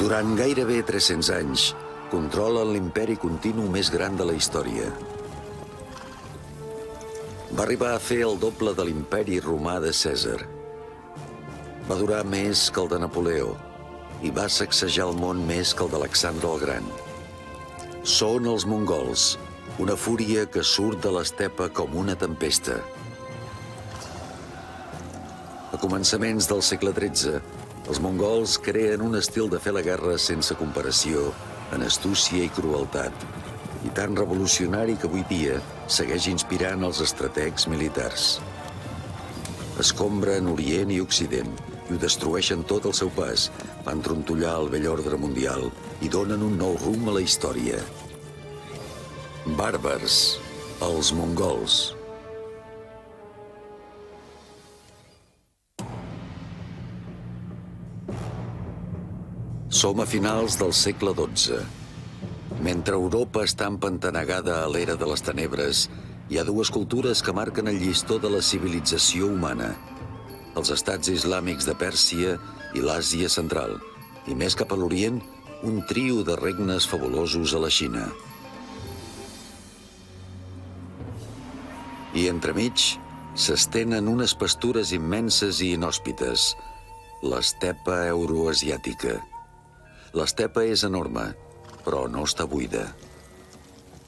Durant gairebé 300 anys, controlen l'imperi continu més gran de la història. Va arribar a fer el doble de l'imperi romà de Cèsar. Va durar més que el de Napoleó i va sacsejar el món més que el d'Alexandre el Gran. Són els mongols, una fúria que surt de l'estepa com una tempesta. A començaments del segle XIII, els mongols creen un estil de fer la guerra sense comparació, en astúcia i crueltat, i tan revolucionari que avui dia segueix inspirant els estrategs militars. Escombren Orient i Occident i ho destrueixen tot al seu pas, van trontollar el vell ordre mundial i donen un nou rumb a la història. Bàrbars, els mongols. Som a finals del segle XII. Mentre Europa està empantanegada a l'era de les tenebres, hi ha dues cultures que marquen el llistó de la civilització humana. Els estats islàmics de Pèrsia i l'Àsia central, i més cap a l'Orient, un trio de regnes fabulosos a la Xina. I entremig s'estenen unes pastures immenses i inhòspites, l'estepa euroasiàtica. L'estepa és enorme, però no està buida.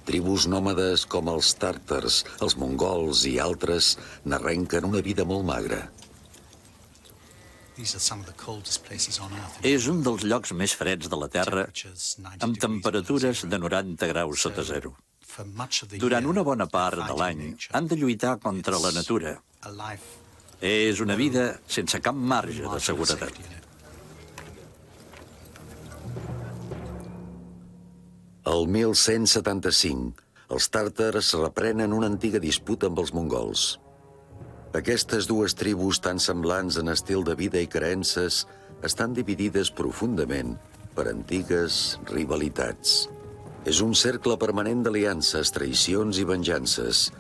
Tribus nòmades com els tàrtars, els mongols i altres n'arrenquen una vida molt magra. És un dels llocs més freds de la Terra, amb temperatures de 90 graus sota zero. Durant una bona part de l'any han de lluitar contra la natura. És una vida sense cap marge de seguretat. El 1175, els tàrtars reprenen una antiga disputa amb els mongols. Aquestes dues tribus tan semblants en estil de vida i creences estan dividides profundament per antigues rivalitats. És un cercle permanent d'aliances, traïcions i venjances.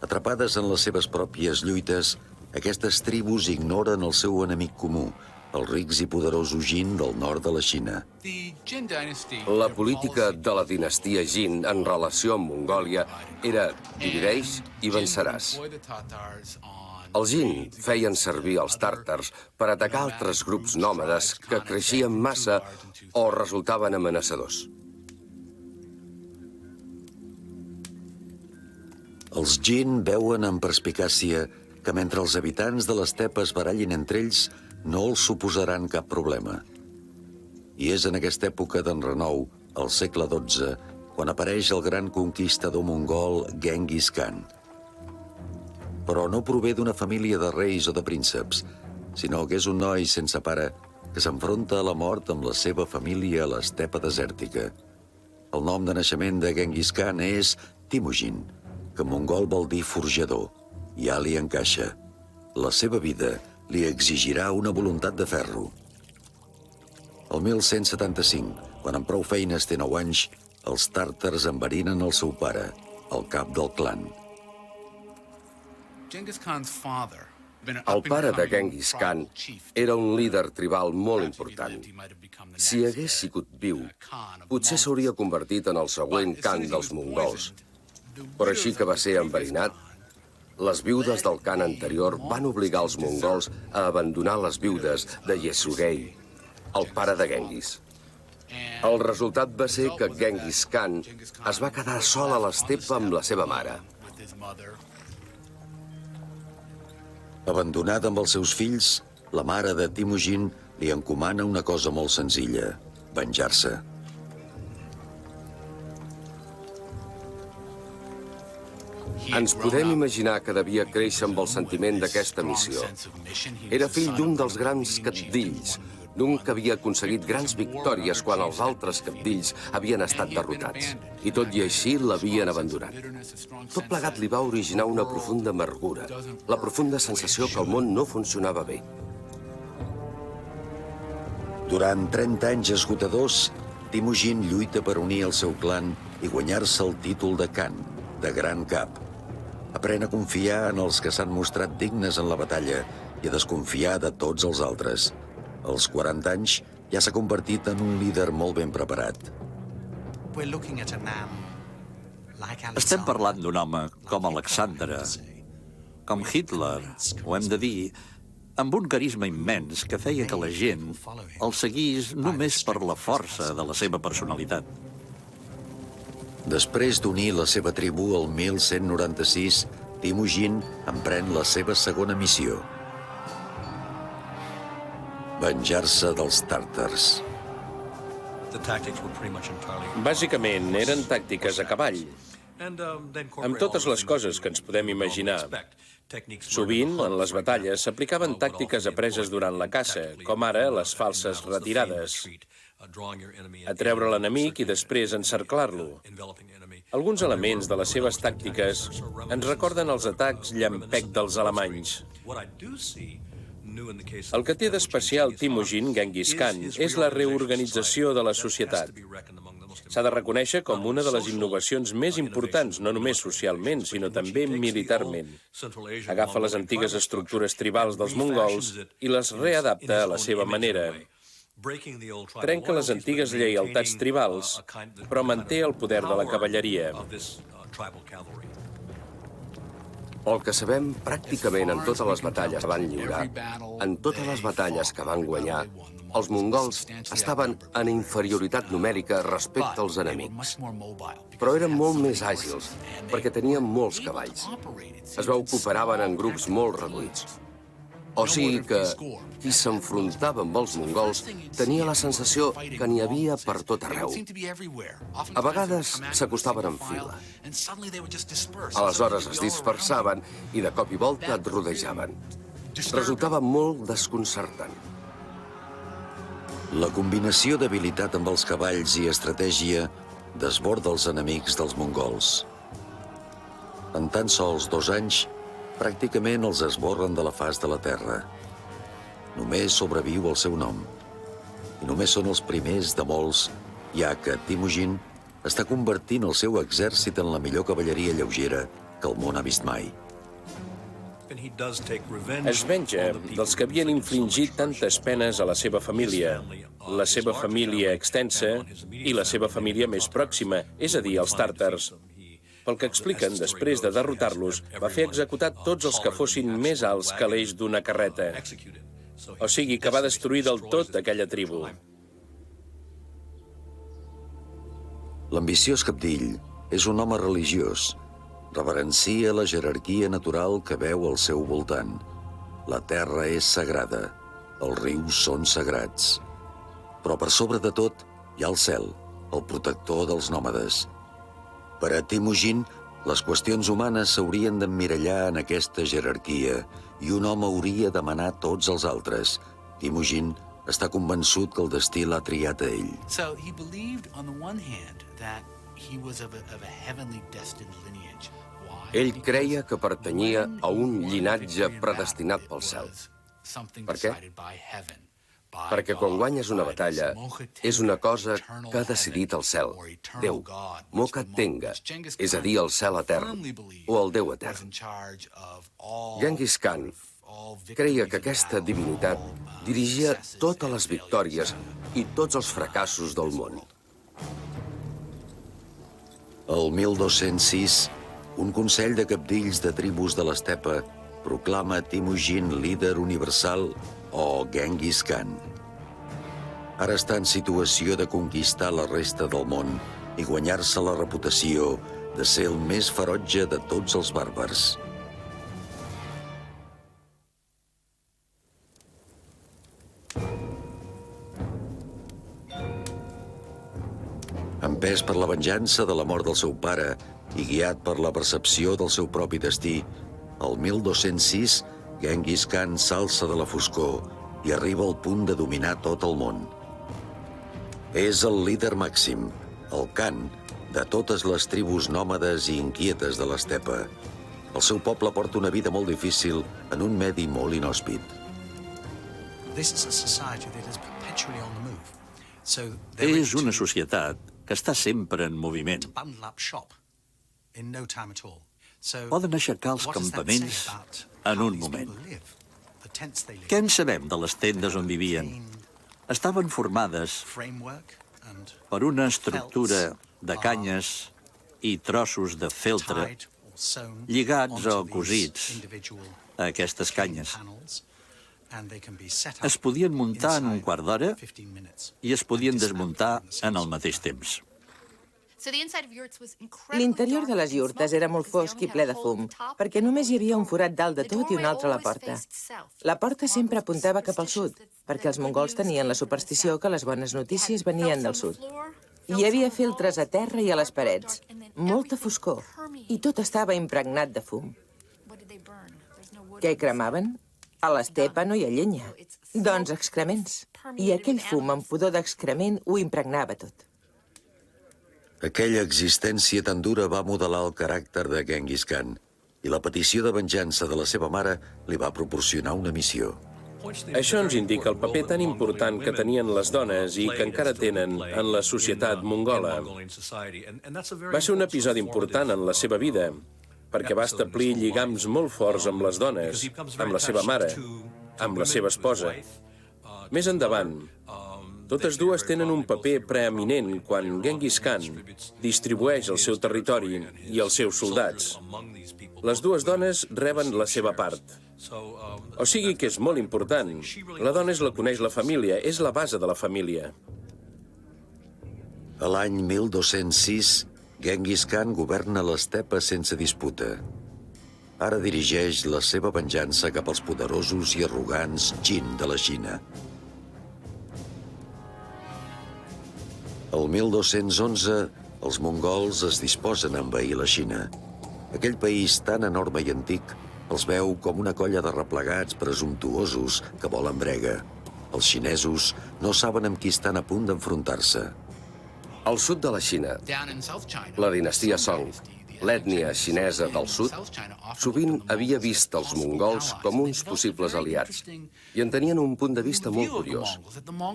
Atrapades en les seves pròpies lluites, aquestes tribus ignoren el seu enemic comú, els rics i poderosos Jin del nord de la Xina. La política de la dinastia Jin en relació amb Mongòlia era divideix i venceràs. Els Jin feien servir els tàrtars per atacar altres grups nòmades que creixien massa o resultaven amenaçadors. Els Jin veuen amb perspicàcia que mentre els habitants de l'estepa es barallin entre ells, no els suposaran cap problema. I és en aquesta època d'enrenou, al segle XII, quan apareix el gran conquistador mongol Genghis Khan. Però no prové d'una família de reis o de prínceps, sinó que és un noi sense pare que s'enfronta a la mort amb la seva família a l'estepa desèrtica. El nom de naixement de Genghis Khan és Temujin, que en mongol vol dir forjador, i ja li encaixa. La seva vida li exigirà una voluntat de ferro. El 1175, quan amb prou feines té 9 anys, els tàrtars enverinen el seu pare, el cap del clan. El pare de Genghis Khan era un líder tribal molt important. Si hagués sigut viu, potser s'hauria convertit en el següent Khan dels mongols. Però així que va ser enverinat, les viudes del Khan anterior van obligar els mongols a abandonar les viudes de Yesurgei, el pare de Genghis. El resultat va ser que Genghis Khan es va quedar sol a l'estepa amb la seva mare. Abandonada amb els seus fills, la mare de Temujin li encomana una cosa molt senzilla: venjar-se. Ens podem imaginar que devia créixer amb el sentiment d'aquesta missió. Era fill d'un dels grans cabdills, d'un que havia aconseguit grans victòries quan els altres cabdills havien estat derrotats. I tot i així l'havien abandonat. Tot plegat li va originar una profunda amargura, la profunda sensació que el món no funcionava bé. Durant 30 anys esgotadors, Temujin lluita per unir el seu clan i guanyar-se el títol de Khan, de Gran Cap. Aprèn a confiar en els que s'han mostrat dignes en la batalla i a desconfiar de tots els altres. Als 40 anys, ja s'ha convertit en un líder molt ben preparat. Estem parlant d'un home com Alexandre, com Hitler, ho hem de dir, amb un carisma immens que feia que la gent el seguís només per la força de la seva personalitat. Després d'unir la seva tribu el 1196, Temujin emprèn la seva segona missió: venjar-se dels tàrtars. Bàsicament, eren tàctiques a cavall, amb totes les coses que ens podem imaginar. Sovint, en les batalles, s'aplicaven tàctiques apreses durant la caça, com ara les falses retirades, atreure l'enemic i després encerclar-lo. Alguns elements de les seves tàctiques ens recorden els atacs llampec dels alemanys. El que té d'especial Temujin Genghis Khan és la reorganització de la societat. S'ha de reconèixer com una de les innovacions més importants, no només socialment, sinó també militarment. Agafa les antigues estructures tribals dels mongols i les readapta a la seva manera. Trenca les antigues lleialtats tribals, però manté el poder de la cavalleria. El que sabem pràcticament en totes les batalles que van lliurar, en totes les batalles que van guanyar, els mongols estaven en inferioritat numèrica respecte als enemics. Però eren molt més àgils, perquè tenien molts cavalls. Es cooperaven en grups molt reduïts. O sigui que qui s'enfrontava amb els mongols tenia la sensació que n'hi havia per tot arreu. A vegades s'acostaven en fila. Aleshores es dispersaven i de cop i volta et rodejaven. Resultava molt desconcertant. La combinació d'habilitat amb els cavalls i estratègia desborda els enemics dels mongols. En tan sols 2 anys, pràcticament els esborren de la faç de la terra. Només sobreviu el seu nom. I només són els primers de molts, ja que Temujin està convertint el seu exèrcit en la millor cavalleria lleugera que el món ha vist mai. Es venja dels que havien infligit tantes penes a la seva família extensa i la seva família més pròxima, és a dir, els tàrtars. Pel que expliquen, després de derrotar-los, va fer executar tots els que fossin més alts que l'eix d'una carreta. O sigui, que va destruir del tot aquella tribu. L'ambiciós cabdill és un home religiós. Reverencia la jerarquia natural que veu al seu voltant. La terra és sagrada, els rius són sagrats. Però per sobre de tot hi ha el cel, el protector dels nòmades. Per a Temujin, les qüestions humanes s'haurien d'emmirallar en aquesta jerarquia i un home hauria de manar tots els altres. Temujin està convençut que el destí l'ha triat a ell. Ell creia que pertanyia a un llinatge predestinat pel cel. Per què? Perquè quan guanyes una batalla és una cosa que ha decidit el cel, Déu, Moka Tenga, és a dir, el cel etern, o el Déu etern. Genghis Khan creia que aquesta divinitat dirigia totes les victòries i tots els fracassos del món. El 1206, un consell de cabdills de tribus de l'estepa proclama Temujin líder universal o Genghis Khan. Ara està en situació de conquistar la resta del món i guanyar-se la reputació de ser el més ferotge de tots els bàrbars. Empès per la venjança de la mort del seu pare i guiat per la percepció del seu propi destí, el 1206, Genghis Khan s'alça de la foscor i arriba al punt de dominar tot el món. És el líder màxim, el Khan, de totes les tribus nòmades i inquietes de l'estepa. El seu poble porta una vida molt difícil en un medi molt inhòspit. És una societat que està sempre en moviment. Poden aixecar els campaments en un moment. Què en sabem de les tendes on vivien? estaven formades per una estructura de canyes i trossos de feltre lligats o cosits a aquestes canyes. Es podien muntar en un quart d'hora i es podien desmuntar en el mateix temps. L'interior de les iurtes era molt fosc i ple de fum, perquè només hi havia un forat dalt de tot i un altre a la porta. La porta sempre apuntava cap al sud, perquè els mongols tenien la superstició que les bones notícies venien del sud. Hi havia filtres a terra i a les parets, molta foscor, i tot estava impregnat de fum. Què cremaven? A l'estepa no hi ha llenya. Doncs excrements. I aquell fum amb pudor d'excrement ho impregnava tot. Aquella existència tan dura va modelar el caràcter de Genghis Khan i la petició de venjança de la seva mare li va proporcionar una missió. Això ens indica el paper tan important que tenien les dones i que encara tenen en la societat mongola. Va ser un episodi important en la seva vida, perquè va establir lligams molt forts amb les dones, amb la seva mare, amb la seva esposa. Més endavant, totes dues tenen un paper preeminent quan Genghis Khan distribueix el seu territori i els seus soldats. Les dues dones reben la seva part. O sigui que és molt important. La dona és la coneix la família, és la base de la família. A l'any 1206, Genghis Khan governa l'estepa sense disputa. Ara dirigeix la seva venjança cap als poderosos i arrogants Jin de la Xina. El 1211, els mongols es disposen a envair la Xina. Aquell país tan enorme i antic els veu com una colla de replegats presumptuosos que volen brega. Els xinesos no saben amb qui estan a punt d'enfrontar-se. Al sud de la Xina, la dinastia Song, l'ètnia xinesa del sud, sovint havia vist els mongols com uns possibles aliats i en tenien un punt de vista molt curiós.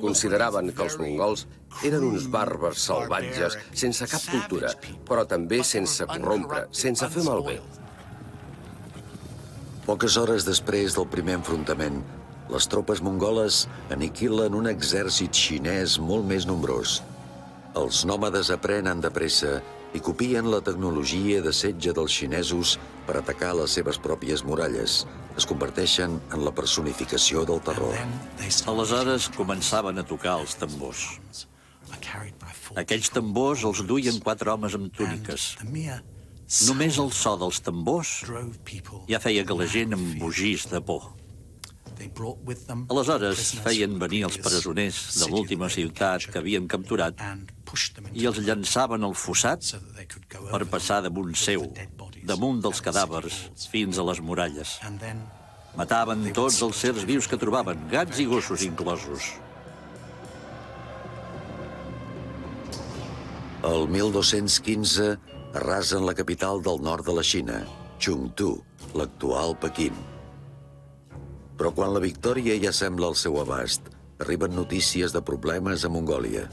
Consideraven que els mongols eren uns bàrbars salvatges sense cap cultura, però també sense corrompre, sense fer malbé. Poques hores després del primer enfrontament, les tropes mongoles aniquilen un exèrcit xinès molt més nombrós. Els nòmades aprenen de pressa i copien la tecnologia de setge dels xinesos per atacar les seves pròpies muralles. Es converteixen en la personificació del terror. Aleshores començaven a tocar els tambors. Aquells tambors els duien 4 homes amb túniques. Només el so dels tambors ja feia que la gent embogís de por. Aleshores feien venir els presoners de l'última ciutat que havien capturat i els llançaven al fossat per passar damunt seu, damunt dels cadàvers, fins a les muralles. Mataven tots els sers vius que trobaven, gats i gossos inclosos. El 1215 arrasen la capital del nord de la Xina, Chengdu, l'actual Pequín. Però quan la victòria ja sembla al seu abast, arriben notícies de problemes a Mongòlia.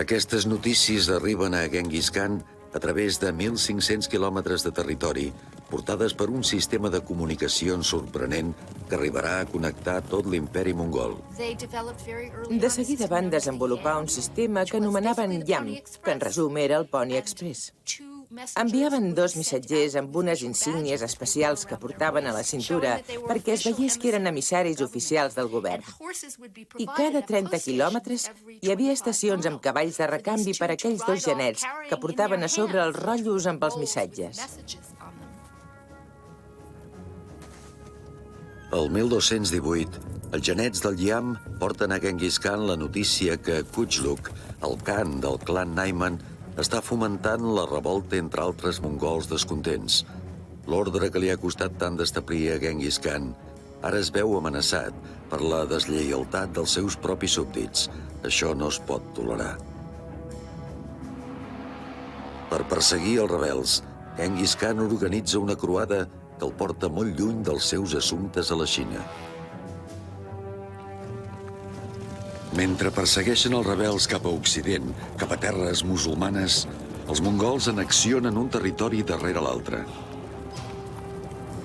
Aquestes notícies arriben a Genghis Khan a través de 1.500 quilòmetres de territori, portades per un sistema de comunicacions sorprenent que arribarà a connectar tot l'imperi mongol. De seguida van desenvolupar un sistema que anomenaven YAM, que en resum era el Pony Express. Enviaven 2 missatgers amb unes insígnies especials que portaven a la cintura perquè es veiés que eren emissaris oficials del govern. I cada 30 quilòmetres hi havia estacions amb cavalls de recanvi per a aquells 2 genets que portaven a sobre els rotllos amb els missatges. El 1218, els genets del Yam porten a Genghis Khan la notícia que Kujluk, el Khan del clan Naiman, està fomentant la revolta entre altres mongols descontents. L'ordre que li ha costat tant d'establir a Genghis Khan ara es veu amenaçat per la deslleialtat dels seus propis súbdits. Això no es pot tolerar. Per perseguir els rebels, Genghis Khan organitza una croada que el porta molt lluny dels seus assumptes a la Xina. Mentre persegueixen els rebels cap a Occident, cap a terres musulmanes, els mongols annexionen un territori darrere l'altre.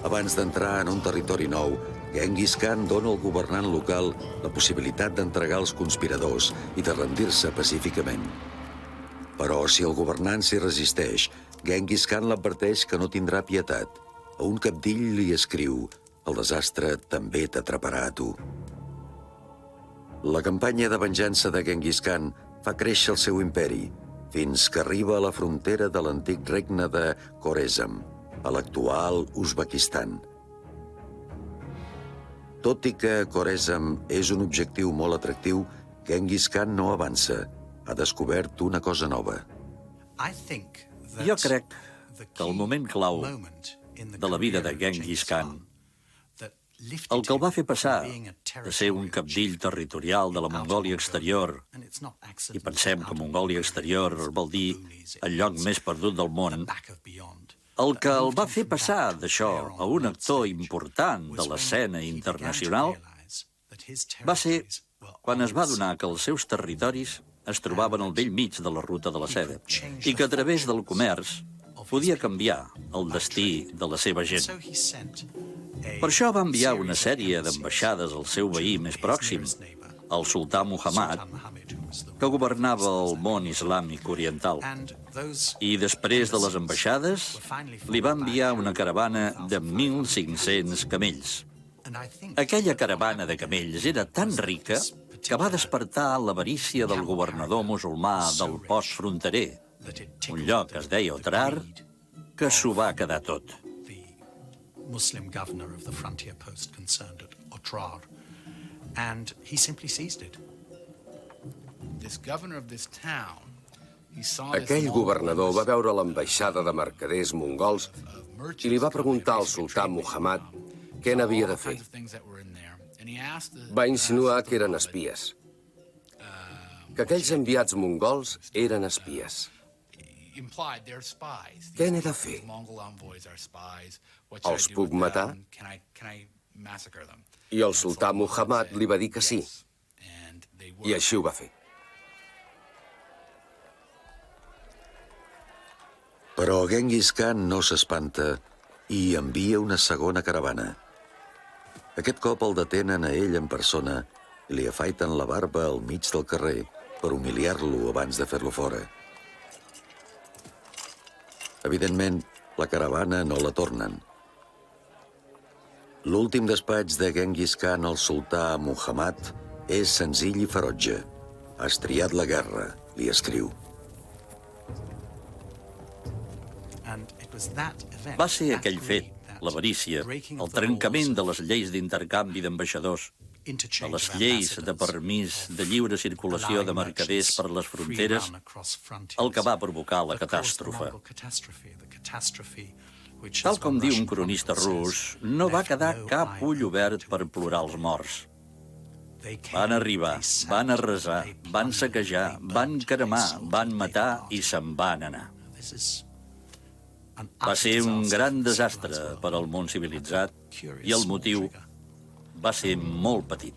Abans d'entrar en un territori nou, Genghis Khan dona al governant local la possibilitat d'entregar els conspiradors i de rendir-se pacíficament. Però si el governant s'hi resisteix, Genghis Khan l'adverteix que no tindrà pietat. A un cabdill li escriu: el desastre també t'atraparà a tu. La campanya de venjança de Genghis Khan fa créixer el seu imperi, fins que arriba a la frontera de l'antic regne de Khorezm, a l'actual Uzbekistan. Tot i que Khorezm és un objectiu molt atractiu, Genghis Khan no avança. Ha descobert una cosa nova. Jo crec que el moment clau de la vida de Genghis Khan, el que el va fer passar de ser un cabdill territorial de la Mongòlia exterior, i pensem que Mongòlia exterior vol dir el lloc més perdut del món, el que el va fer passar d'això a un actor important de l'escena internacional va ser quan es va adonar que els seus territoris es trobaven al bell mig de la ruta de la seda i que a través del comerç podia canviar el destí de la seva gent. Per això va enviar una sèrie d'ambaixades al seu veí més pròxim, el sultà Muhammad, que governava el món islàmic oriental. I després de les ambaixades, li va enviar una caravana de 1.500 camells. Aquella caravana de camells era tan rica que va despertar l'avarícia del governador musulmà del post fronterer, un lloc que es deia Otrar, que s'ho va quedar tot. Muslim governor of the frontier post concerned at Otrar, and he simply seized it. Aquell governador va veure l'ambaixada de mercaders mongols i li va preguntar al sultà Muhammad què n'havia de fer. Va insinuar que eren espies, que aquells enviats mongols eren espies. Què n'he de fer? Els puc matar? I el sultà Muhammad li va dir que sí. I així ho va fer. Però Genghis Khan no s'espanta i envia una segona caravana. Aquest cop el detenen a ell en persona i li afaiten la barba al mig del carrer per humiliar-lo abans de fer-lo fora. Evidentment, la caravana no la tornen. L'últim despatx de Genghis Khan al sultà Muhammad és senzill i ferotge. Has triat la guerra, li escriu. Va ser aquell fet, l'avarícia, el trencament de les lleis d'intercanvi d'ambaixadors, de les lleis de permís de lliure circulació de mercaders per les fronteres, el que va provocar la catàstrofe. Tal com diu un cronista rus, no va quedar cap ull obert per plorar els morts. Van arribar, van arrasar, van saquejar, van cremar, van matar i se'n van anar. Va ser un gran desastre per al món civilitzat i el motiu va ser molt petit.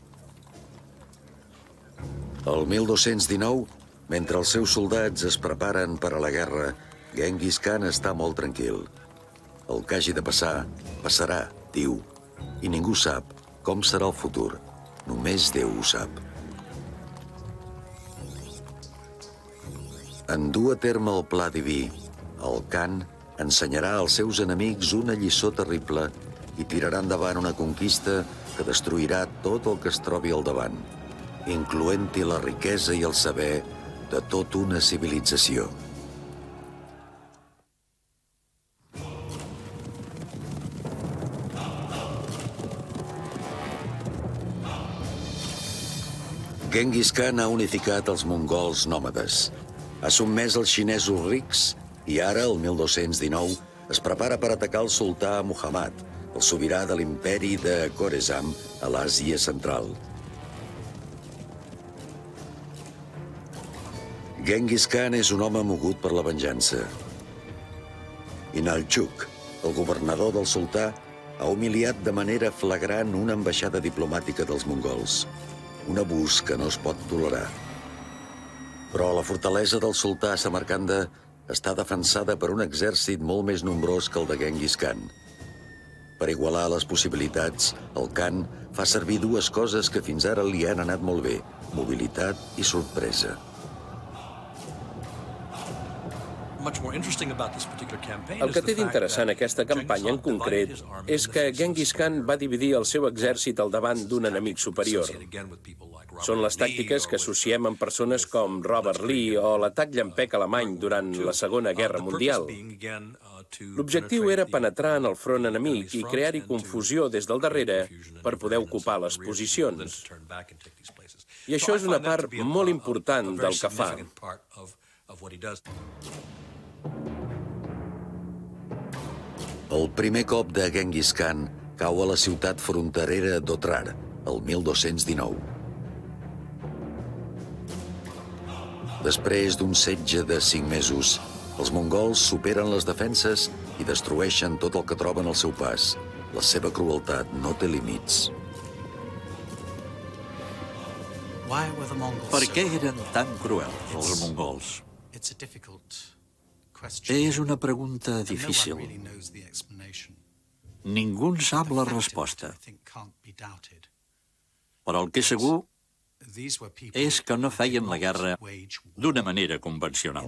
El 1219, mentre els seus soldats es preparen per a la guerra, Genghis Khan està molt tranquil. El que hagi de passar, passarà, diu, i ningú sap com serà el futur. Només Déu ho sap. En dur a terme el pla diví, el Khan ensenyarà als seus enemics una lliçó terrible i tirarà endavant una conquista que destruirà tot el que es trobi al davant, incloent-hi la riquesa i el saber de tota una civilització. Genghis Khan ha unificat els mongols nòmades, ha sotmès els xinesos rics i ara, el 1219, es prepara per atacar el sultà Muhammad, el sobirà de l'imperi de Khorezm a l'Àsia Central. Genghis Khan és un home mogut per la venjança. Inalchuk, el governador del sultà, ha humiliat de manera flagrant una ambaixada diplomàtica dels mongols. Un abús que no es pot tolerar. Però la fortalesa del sultà Samarcanda està defensada per un exèrcit molt més nombrós que el de Genghis Khan. Per igualar les possibilitats, el Khan fa servir dues coses que fins ara li han anat molt bé: mobilitat i sorpresa. El que té d'interessant aquesta campanya en concret és que Genghis Khan va dividir el seu exèrcit al davant d'un enemic superior. Són les tàctiques que associem amb persones com Robert Lee o l'atac llampec alemany durant la Segona Guerra Mundial. L'objectiu era penetrar en el front enemic i crear-hi confusió des del darrere per poder ocupar les posicions. I això és una part molt important del que fa. El primer cop de Genghis Khan cau a la ciutat fronterera d'Otrar, el 1219. Després d'un setge de 5 mesos, els mongols superen les defenses i destrueixen tot el que troben al seu pas. La seva crueltat no té límits. Per què eren tan cruels, els mongols? És una pregunta difícil. Ningú en sap la resposta. Però el que és segur és que no feien la guerra d'una manera convencional.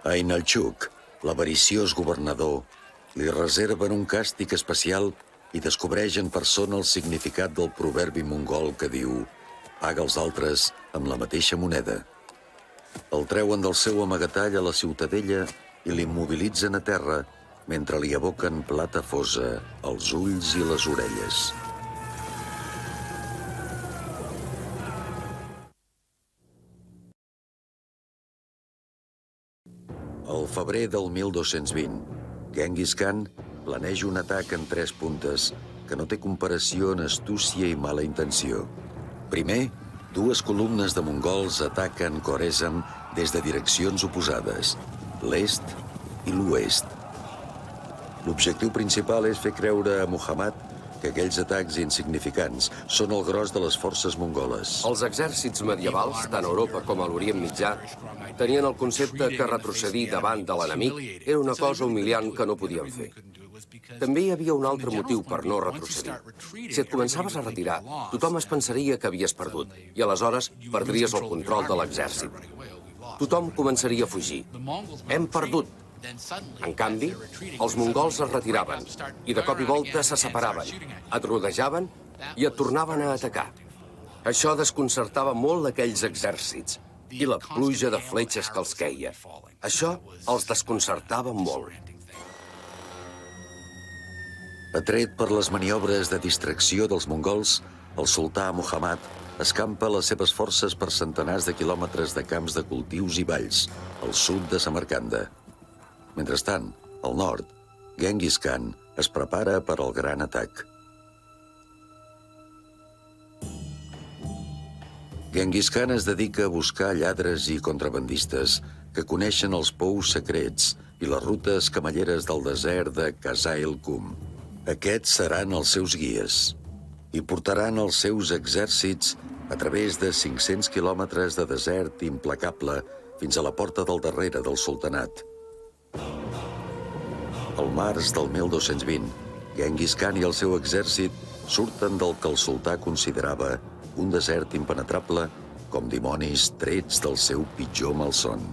A Inalchuk, l'avariciós governador, li reserven un càstig especial i descobreix en persona el significat del proverbi mongol que diu: paga els altres amb la mateixa moneda. El treuen del seu amagatall a la ciutadella i l'immobilitzen a terra mentre li aboquen plata fosa als ulls i les orelles. Al febrer del 1220, Genghis Khan planeja un atac en 3 puntes que no té comparació en astúcia i mala intenció. Primer, 2 columnes de mongols ataquen Khoresm des de direccions oposades, l'est i l'oest. L'objectiu principal és fer creure a Muhammad que aquells atacs insignificants són el gros de les forces mongoles. Els exèrcits medievals, tant a Europa com a l'Orient Mitjà, tenien el concepte que retrocedir davant de l'enemic era una cosa humiliant que no podien fer. També hi havia un altre motiu per no retrocedir. Si et començaves a retirar, tothom es pensaria que havies perdut i aleshores perdries el control de l'exèrcit. Tothom començaria a fugir. Hem perdut. En canvi, els mongols es retiraven i de cop i volta se separaven, et rodejaven i et tornaven a atacar. Això desconcertava molt aquells exèrcits i la pluja de fletxes que els queia. Això els desconcertava molt. Atret per les maniobres de distracció dels mongols, el sultà Muhammad escampa les seves forces per centenars de quilòmetres de camps de cultius i valls, al sud de Samarcanda. Mentrestant, al nord, Genghis Khan es prepara per al gran atac. Genghis Khan es dedica a buscar lladres i contrabandistes que coneixen els pous secrets i les rutes camelleres del desert de Qaza-el-Kum. Aquests seran els seus guies i portaran els seus exèrcits a través de 500 quilòmetres de desert implacable fins a la porta del darrere del sultanat. Al març del 1220, Genghis Khan i el seu exèrcit surten del que el sultà considerava un desert impenetrable com dimonis trets del seu pitjor malson.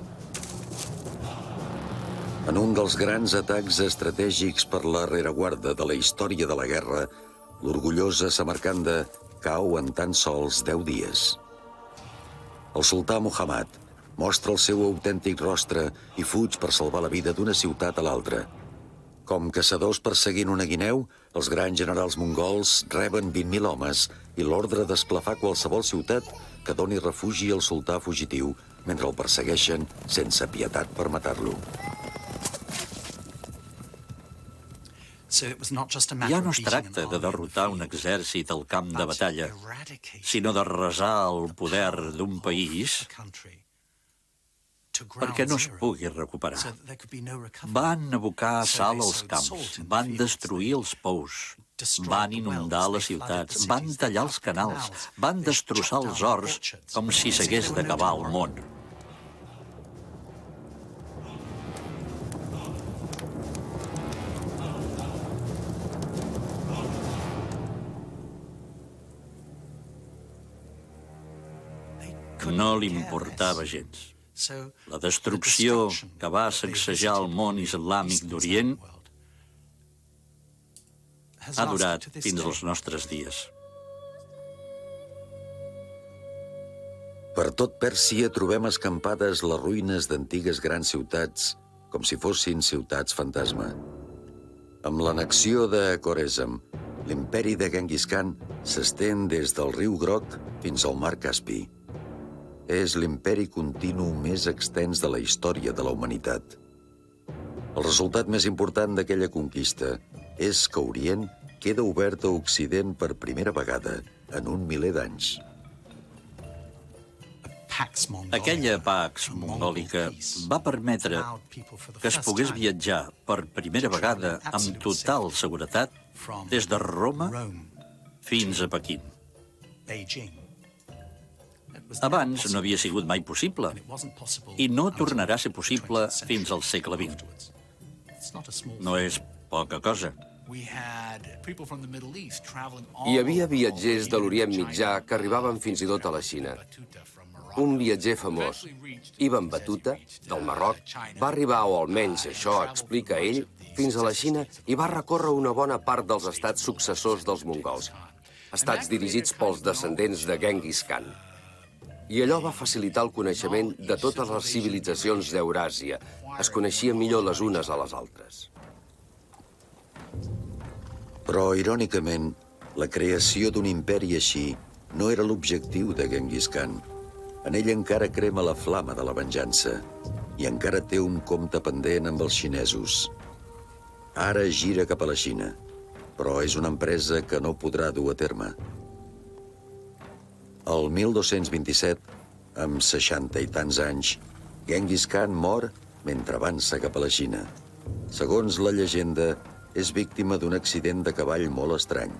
En un dels grans atacs estratègics per la rereguarda de la història de la guerra, l'orgullosa Samarcanda cau en tan sols 10 dies. El sultà Muhammad mostra el seu autèntic rostre i fuig per salvar la vida d'una ciutat a l'altra. Com caçadors perseguint una guineu, els grans generals mongols reben 20.000 homes i l'ordre d'esclafar qualsevol ciutat que doni refugi al sultà fugitiu mentre el persegueixen sense pietat per matar-lo. Ja no es tracta de derrotar un exèrcit al camp de batalla, sinó d'arrasar el poder d'un país perquè no es pugui recuperar. Van abocar sal als camps, van destruir els pous, van inundar les ciutats, van tallar els canals, van destrossar els horts com si s'hagués d'acabar el món. no li importava gens. La destrucció que va sacsejar el món islàmic d'Orient ha durat fins als nostres dies. Per tot Pèrsia trobem escampades les ruïnes d'antigues grans ciutats, com si fossin ciutats fantasma. Amb l'annexió de Khorezm, l'imperi de Genghis Khan s'estén des del riu Groc fins al mar Caspi. És l'imperi continu més extens de la història de la humanitat. El resultat més important d'aquella conquista és que Orient queda obert a Occident per primera vegada en un miler d'anys. Aquella Pax Mongòlica va permetre que es pogués viatjar per primera vegada amb total seguretat des de Roma fins a Pequín. Abans no havia sigut mai possible i no tornarà a ser possible fins al segle XX. No és poca cosa. Hi havia viatgers de l'Orient Mitjà que arribaven fins i tot a la Xina. Un viatger famós, Ibn Battuta, del Marroc, va arribar, o almenys això explica ell, fins a la Xina i va recórrer una bona part dels estats successors dels mongols, estats dirigits pels descendents de Genghis Khan. I allò va facilitar el coneixement de totes les civilitzacions d'Euràsia. Es coneixien millor les unes a les altres. Però, irònicament, la creació d'un imperi així no era l'objectiu de Genghis Khan. En ell encara crema la flama de la venjança i encara té un compte pendent amb els xinesos. Ara gira cap a la Xina, però és una empresa que no podrà dur a terme. El 1227, amb 60 i tants anys, Genghis Khan mor mentre avança cap a la Xina. Segons la llegenda, és víctima d'un accident de cavall molt estrany.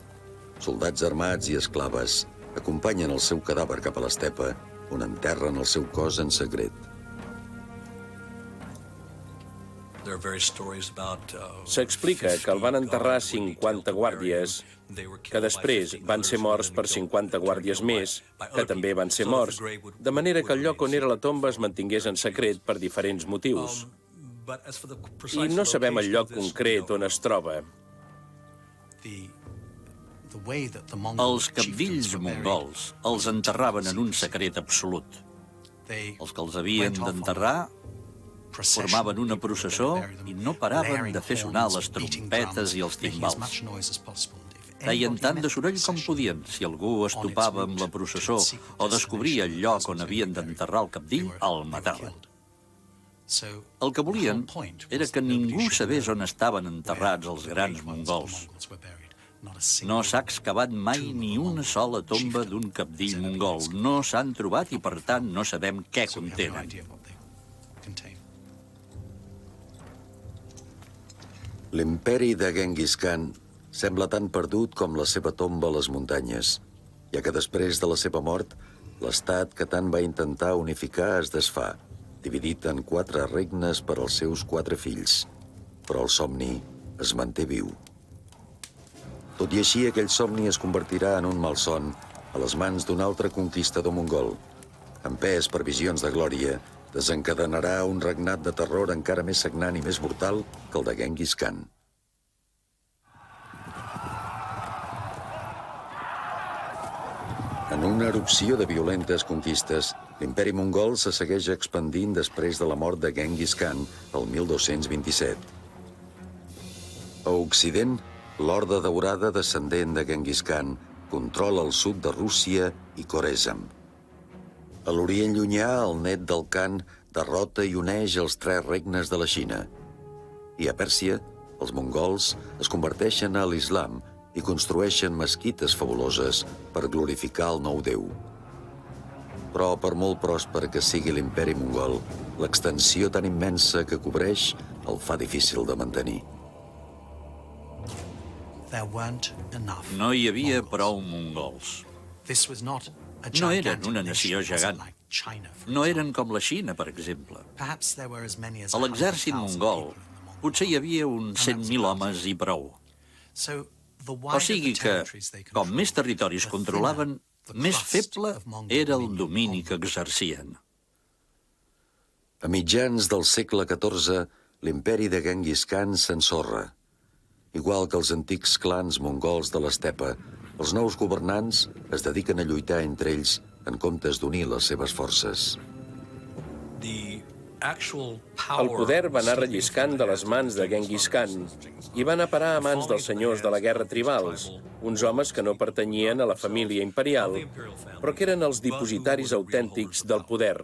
Soldats armats i esclaves acompanyen el seu cadàver cap a l'estepa, on enterren el seu cos en secret. S'explica que el van enterrar 50 guàrdies, que després van ser morts per 50 guàrdies més, que també van ser morts, de manera que el lloc on era la tomba es mantingués en secret per diferents motius. I no sabem el lloc concret on es troba. Els cabdills mongols els enterraven en un secret absolut. Els que els havien d'enterrar formaven una processó i no paraven de fer sonar les trompetes i els timbals. Feien tant de soroll com podien. Si algú es topava amb la processó o descobria el lloc on havien d'enterrar el cabdill, el mataven. El que volien era que ningú sabés on estaven enterrats els grans mongols. No s'ha excavat mai ni una sola tomba d'un cabdill mongol. No s'han trobat i, per tant, no sabem què contenen. L'imperi de Genghis Khan sembla tan perdut com la seva tomba a les muntanyes, ja que després de la seva mort, l'estat que tant va intentar unificar es desfà, dividit en 4 regnes per als seus 4 fills. Però el somni es manté viu. Tot i així, aquell somni es convertirà en un malson a les mans d'un altre conquistador mongol. Empès per visions de glòria, desencadenarà un regnat de terror encara més sagnant i més mortal que el de Genghis Khan. En una erupció de violentes conquistes, l'imperi mongol se segueix expandint després de la mort de Genghis Khan el 1227. A Occident, l'Horda Daurada, descendent de Genghis Khan, controla el sud de Rússia i Khorezm. A l'Orient Llunyà, el net del Khan derrota i uneix els 3 regnes de la Xina. I a Pèrsia, els mongols es converteixen a l'islam i construeixen mesquites fabuloses per glorificar el nou déu. Però per molt pròsper que sigui l'imperi mongol, l'extensió tan immensa que cobreix el fa difícil de mantenir. No hi havia prou mongols. No eren una nació gegant. No eren com la Xina, per exemple. A l'exèrcit mongol potser hi havia uns 100.000 homes i prou. O sigui que, com més territoris controlaven, Més feble era el domini que exercien. A mitjans del segle XIV, l'imperi de Genghis Khan s'ensorra. Igual que els antics clans mongols de l'estepa, els nous governants es dediquen a lluitar entre ells en comptes d'unir les seves forces. El poder va anar relliscant de les mans de Genghis Khan i va anar a parar a mans dels senyors de la guerra tribals, uns homes que no pertanyien a la família imperial, però que eren els dipositaris autèntics del poder.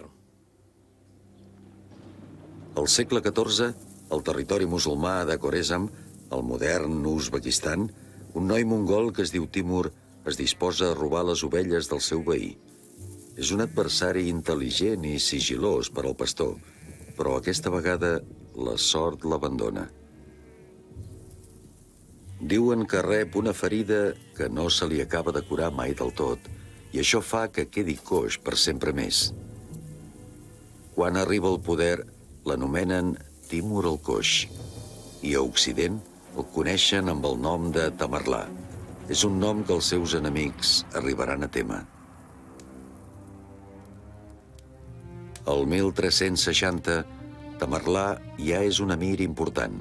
Al segle XIV, al territori musulmà de Khorasan, el modern Uzbekistan, un noi mongol que es diu Timur es disposa a robar les ovelles del seu veí. És un adversari intel·ligent i sigilós per al pastor, però aquesta vegada la sort l'abandona. Diuen que rep una ferida que no se li acaba de curar mai del tot, i això fa que quedi coix per sempre més. Quan arriba al poder, l'anomenen Timur el Coix, i a Occident el coneixen amb el nom de Tamerlà. És un nom que els seus enemics arribaran a témer. El 1360, Tamerlà ja és un emir important,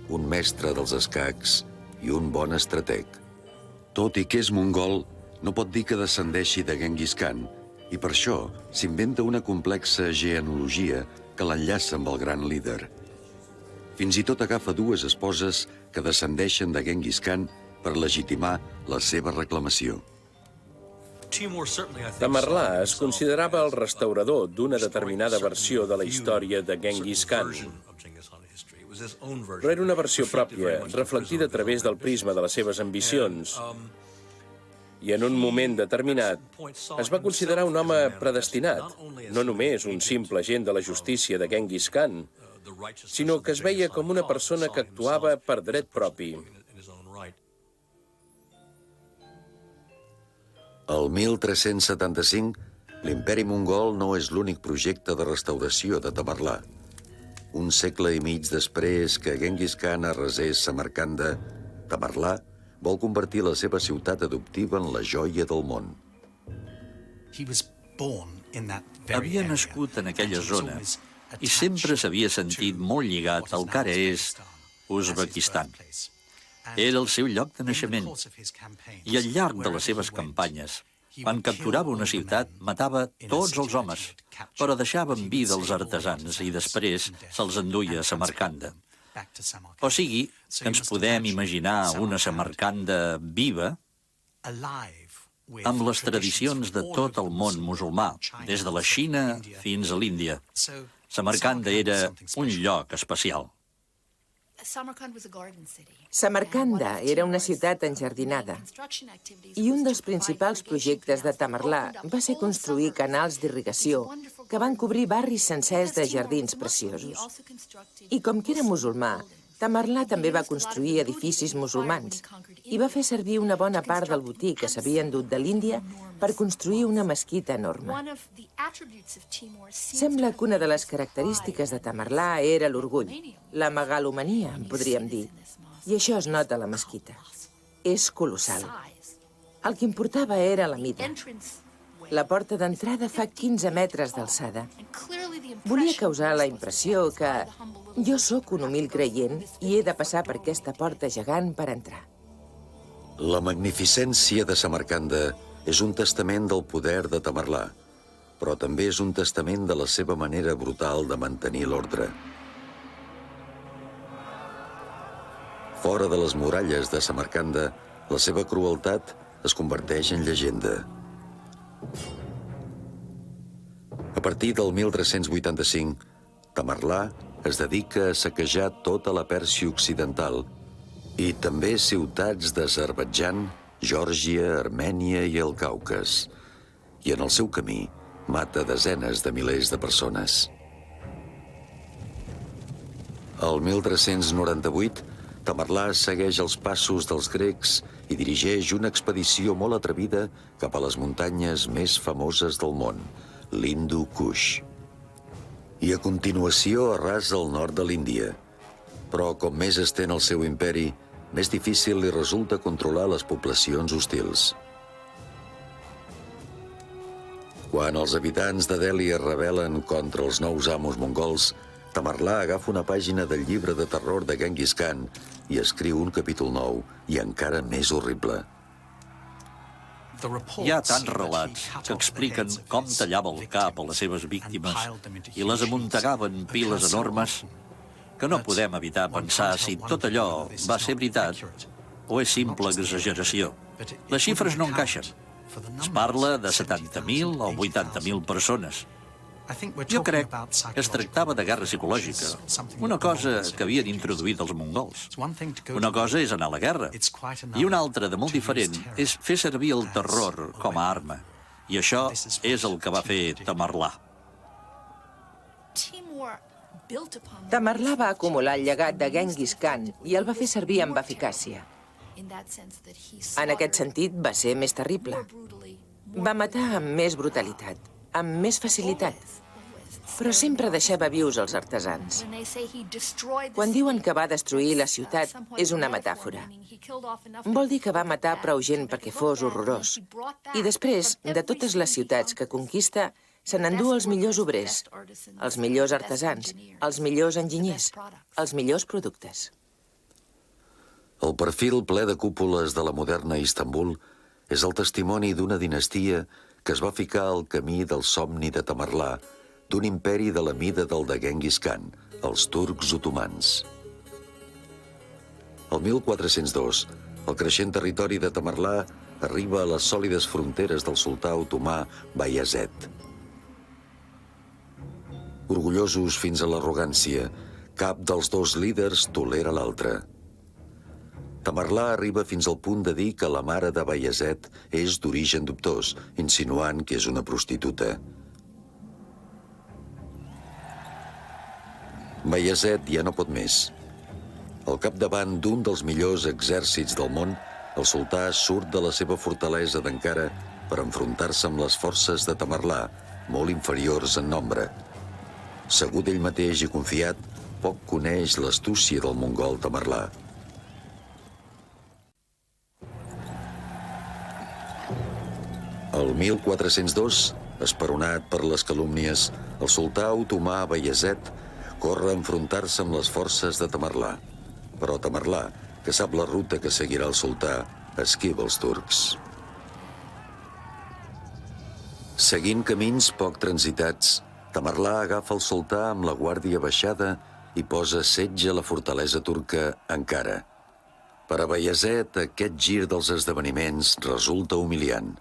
un mestre dels escacs i un bon estrateg. Tot i que és mongol, no pot dir que descendeixi de Genghis Khan, i per això s'inventa una complexa genealogia que l'enllaça amb el gran líder. Fins i tot agafa dues esposes que descendeixen de Genghis Khan per legitimar la seva reclamació. Tamerlà es considerava el restaurador d'una determinada versió de la història de Genghis Khan. Però era una versió pròpia, reflectida a través del prisma de les seves ambicions. I en un moment determinat es va considerar un home predestinat, no només un simple agent de la justícia de Genghis Khan, sinó que es veia com una persona que actuava per dret propi. El 1375, l'imperi mongol no és l'únic projecte de restauració de Tamerlà. Un segle i mig després que Genghis Khan arrasés Samarcanda, Tamerlà vol convertir la seva ciutat adoptiva en la joia del món. Havia nascut en aquella zona i sempre s'havia sentit molt lligat al que ara és Uzbekistan. Era el seu lloc de naixement i al llarg de les seves campanyes, quan capturava una ciutat, matava tots els homes, però deixava en vida els artesans i després se'ls enduia a Samarcanda. O sigui, que ens podem imaginar una Samarcanda viva amb les tradicions de tot el món musulmà, des de la Xina fins a l'Índia. Samarcanda era un lloc especial. Samarcanda era una ciutat enjardinada i un dels principals projectes de Tamerlà va ser construir canals d'irrigació que van cobrir barris sencers de jardins preciosos. I com que era musulmà, Tamerlà també va construir edificis musulmans i va fer servir una bona part del botí que s'havia endut de l'Índia per construir una mesquita enorme. Sembla que una de les característiques de Tamerlà era l'orgull, la megalomania, en podríem dir, i això es nota a la mesquita. És colossal. El que importava era la mida. La porta d'entrada fa 15 metres d'alçada. Volia causar la impressió que jo sóc un humil creient i he de passar per aquesta porta gegant per entrar. La magnificència de Samarcanda és un testament del poder de Tamerlà, però també és un testament de la seva manera brutal de mantenir l'ordre. Fora de les muralles de Samarcanda, la seva crueltat es converteix en llegenda. A partir del 1385, Tamerlà es dedica a saquejar tota la Pèrsia occidental i també ciutats d'Azerbaidjan, Geòrgia, Armènia i el Caucas. I en el seu camí mata desenes de milers de persones. El 1398, Tamerlà segueix els passos dels grecs i dirigeix una expedició molt atrevida cap a les muntanyes més famoses del món, l'Hindu Kush. I a continuació arrasa el nord de l'Índia. Però com més estén el seu imperi, més difícil li resulta controlar les poblacions hostils. Quan els habitants de Delhi es rebel·len contra els nous amos mongols, Tamerlà agafa una pàgina del llibre de terror de Genghis Khan i escriu un capítol nou i encara més horrible. Hi ha tants relats que expliquen com tallava el cap a les seves víctimes i les amuntegava en piles enormes que no podem evitar pensar si tot allò va ser veritat o és simple exageració. Les xifres no encaixen. Es parla de 70.000 o 80.000 persones. Jo crec que es tractava de guerra psicològica, una cosa que havien introduït els mongols. Una cosa és anar a la guerra, i una altra, de molt diferent, és fer servir el terror com a arma. I això és el que va fer Tamerlà. Tamerlà va acumular el llegat de Genghis Khan i el va fer servir amb eficàcia. En aquest sentit, va ser més terrible. Va matar amb més brutalitat, amb més facilitat, però sempre deixava vius els artesans. Quan diuen que va destruir la ciutat, és una metàfora. Vol dir que va matar prou gent perquè fos horrorós. I després, de totes les ciutats que conquista, se n'endú els millors obrers, els millors artesans, els millors enginyers, els millors productes. El perfil ple de cúpules de la moderna Istanbul és el testimoni d'una dinastia que es va ficar al camí del somni de Tamerlà, d'un imperi de la mida del de Genghis Khan, els turcs otomans. El 1402, el creixent territori de Tamerlà arriba a les sòlides fronteres del sultà otomà Bayezid. Orgullosos fins a l'arrogància, cap dels dos líders tolera l'altre. Tamerlà arriba fins al punt de dir que la mare de Bayezid és d'origen dubtós, insinuant que és una prostituta. Bayezid ja no pot més. Al capdavant d'un dels millors exèrcits del món, el sultà surt de la seva fortalesa d'Ankara per enfrontar-se amb les forces de Tamerlà, molt inferiors en nombre. Segur d'ell mateix i confiat, poc coneix l'astúcia del mongol Tamerlà. El 1402, esperonat per les calúmnies, el sultà otomà Bayezid corre a enfrontar-se amb les forces de Tamerlà. Però Tamerlà, que sap la ruta que seguirà el sultà, esquiva els turcs. Seguint camins poc transitats, Tamerlà agafa el sultà amb la guàrdia baixada i posa setge a la fortalesa turca Ankara. Per a Bayezid, aquest gir dels esdeveniments resulta humiliant.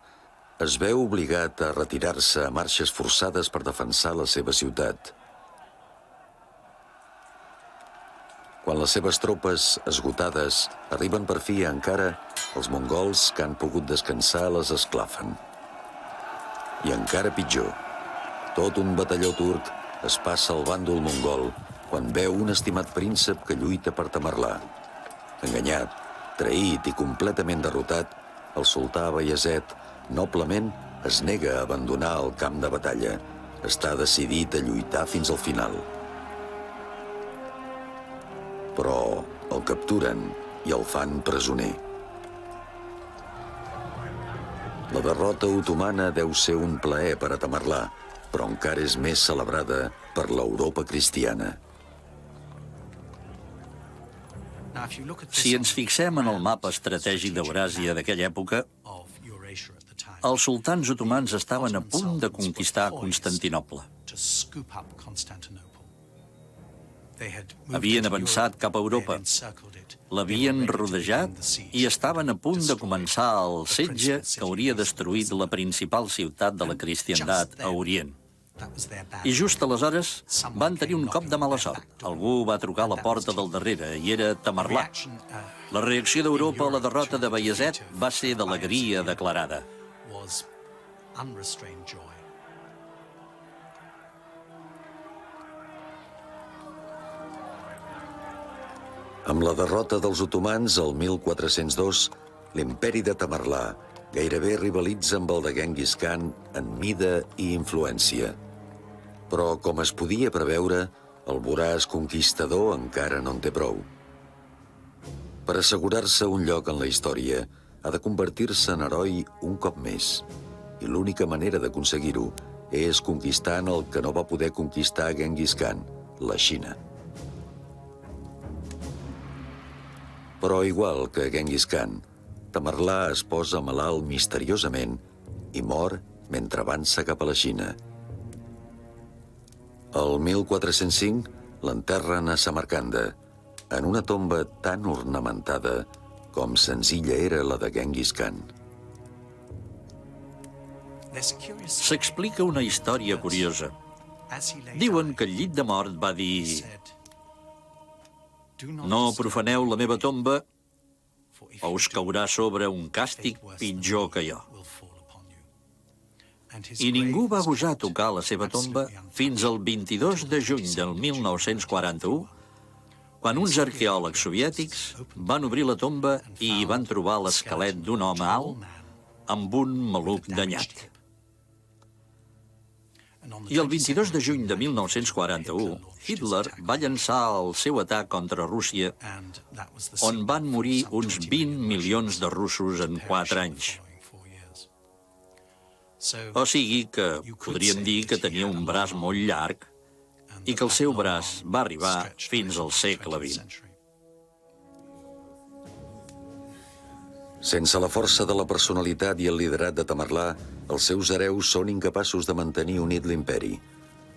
Es veu obligat a retirar-se a marxes forçades per defensar la seva ciutat. Quan les seves tropes, esgotades, arriben per fi a Ankara, els mongols que han pogut descansar les esclafen. I encara pitjor, tot un batalló turc es passa al bàndol mongol quan veu un estimat príncep que lluita per Tamerlà. Enganyat, traït i completament derrotat, el sultà Bayezid noblement es nega a abandonar el camp de batalla. Està decidit a lluitar fins al final. Però el capturen i el fan presoner. La derrota otomana deu ser un plaer per a Tamerlà, però encara és més celebrada per l'Europa cristiana. Si ens fixem en el mapa estratègic d'Euràsia d'aquella època, els sultans otomans estaven a punt de conquistar Constantinoble. Havien avançat cap a Europa, l'havien rodejat i estaven a punt de començar el setge que hauria destruït la principal ciutat de la cristiandat a Orient. I just aleshores van tenir un cop de mala sort. Algú va trucar a la porta del darrere i era Tamerlà. La reacció d'Europa a la derrota de Bayezid va ser d'alegria declarada. Amb la derrota dels otomans el 1402, l'imperi de Tamerlà gairebé rivalitza amb el de Genghis Khan en mida i influència. Però, com es podia preveure, el voraç conquistador encara no en té prou. Per assegurar-se un lloc en la història, ha de convertir-se en heroi un cop més. i l'única manera d'aconseguir-ho és conquistant el que no va poder conquistar Genghis Khan, la Xina. Però igual que Genghis Khan, Tamerlà es posa malalt misteriosament i mor mentre avança cap a la Xina. El 1405 l'enterren a Samarcanda, en una tomba tan ornamentada com senzilla era la de Genghis Khan. S'explica una història curiosa. Diuen que al llit de mort va dir: no profaneu la meva tomba o us caurà sobre un càstig pitjor que jo. I ningú va gosar tocar la seva tomba fins al 22 de juny del 1941, quan uns arqueòlegs soviètics van obrir la tomba i hi van trobar l'esquelet d'un home alt amb un maluc danyat. I el 22 de juny de 1941, Hitler va llançar el seu atac contra Rússia, on van morir uns 20 milions de russos en 4 anys. O sigui que podríem dir que tenia un braç molt llarg i que el seu braç va arribar fins al segle XX. Sense la força de la personalitat i el liderat de Tamerlà, els seus hereus són incapaços de mantenir unit l'imperi.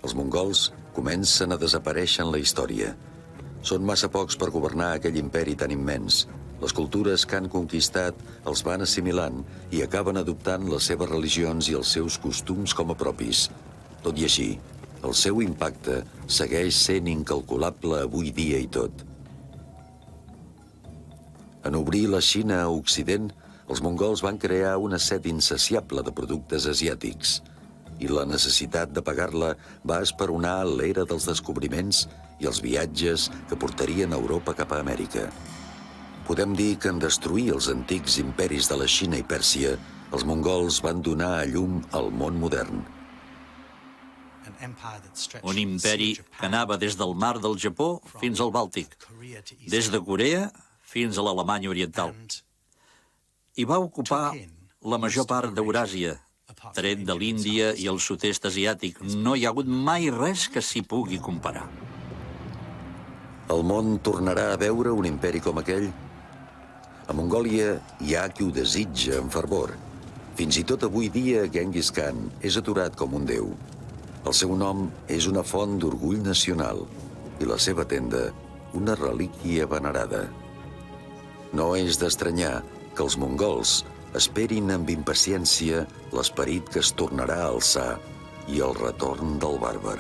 Els mongols comencen a desaparèixer en la història. Són massa pocs per governar aquell imperi tan immens. Les cultures que han conquistat els van assimilant i acaben adoptant les seves religions i els seus costums com a propis. Tot i així, el seu impacte segueix sent incalculable avui dia i tot. En obrir la Xina a Occident, els mongols van crear una set insaciable de productes asiàtics i la necessitat de pagar-la va esperonar l'era dels descobriments i els viatges que portarien Europa cap a Amèrica. Podem dir que en destruir els antics imperis de la Xina i Pèrsia, els mongols van donar a llum al món modern. Un imperi que anava des del mar del Japó fins al Bàltic, des de Corea fins a l'Alemanya Oriental. I va ocupar la major part d'Euràsia, tret de l'Índia i el sud-est asiàtic. No hi ha hagut mai res que s'hi pugui comparar. El món tornarà a veure un imperi com aquell? A Mongòlia hi ha qui ho desitja amb fervor. Fins i tot avui dia Genghis Khan és aturat com un déu. El seu nom és una font d'orgull nacional i la seva tenda una relíquia venerada. No és d'estranyar que els mongols esperin amb impaciència l'esperit que es tornarà a alçar i el retorn del bàrbar.